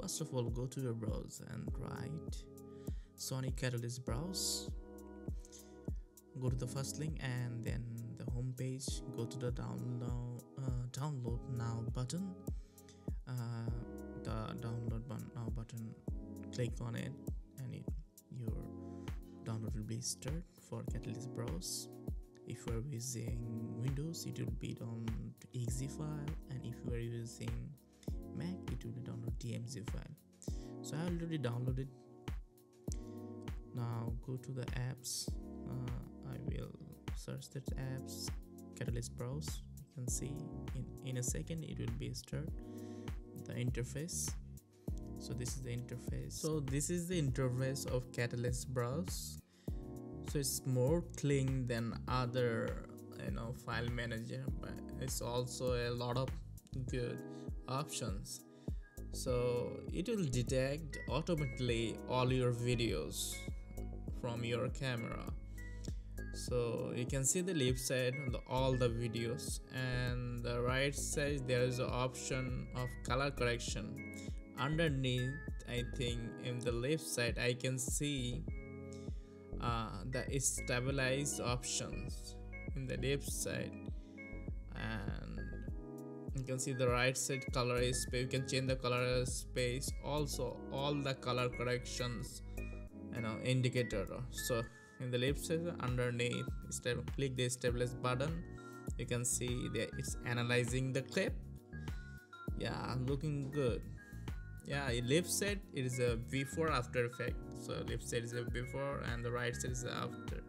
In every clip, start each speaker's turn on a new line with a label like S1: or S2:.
S1: First of all, go to your browser and write Sony Catalyst browse. Go to the first link and then the home page. Go to the download now button. The download now button, click on it, and your download will be started for Catalyst browse. If you are using Windows, it will be down to exe file, and if you are using Mac, it will be download DMZ file. So I already downloaded. Now go to the apps. I will search that apps, Catalyst browse. You can see in a second it will be start the interface. So this is the interface. So this is the interface of Catalyst browse. So it's more clean than other file manager, but it's also a lot of good options. So it will detect automatically all your videos from your camera. So you can see the left side all the videos, and the right side there is an option of color correction. Underneath, I think in the left side I can see the stabilized options in the left side, and you can see the right side color space. You can change the color space, also all the color corrections indicator. So in the left side underneath, click the stabilize button. You can see that it's analyzing the clip. Yeah, looking good. Yeah, left side it is a before after effect. So left side is a before and the right side is a after.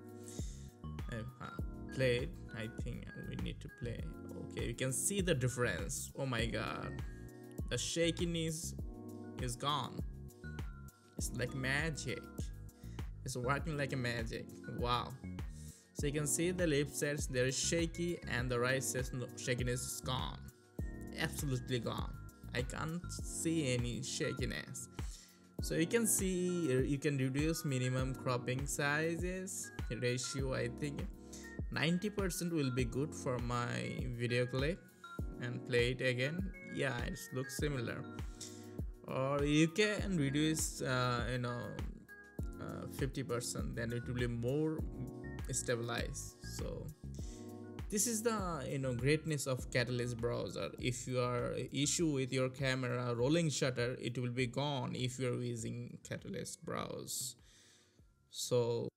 S1: Play it. I think we need to play. Okay, you can see the difference. Oh my god, the shakiness is gone. It's like magic. It's working like a magic. Wow. So you can see the left side there is shaky, and the right side shakiness is gone. Absolutely gone. I can't see any shakiness. So you can see you can reduce minimum cropping sizes ratio. I think 90% will be good for my video clip, and play it again. Yeah, it looks similar. Or you can reduce 50%, then it will be more stabilized. So this is the greatness of Catalyst browser. If you are issue with your camera rolling shutter, it will be gone if you are using Catalyst browse. So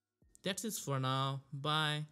S1: that's it for now. Bye.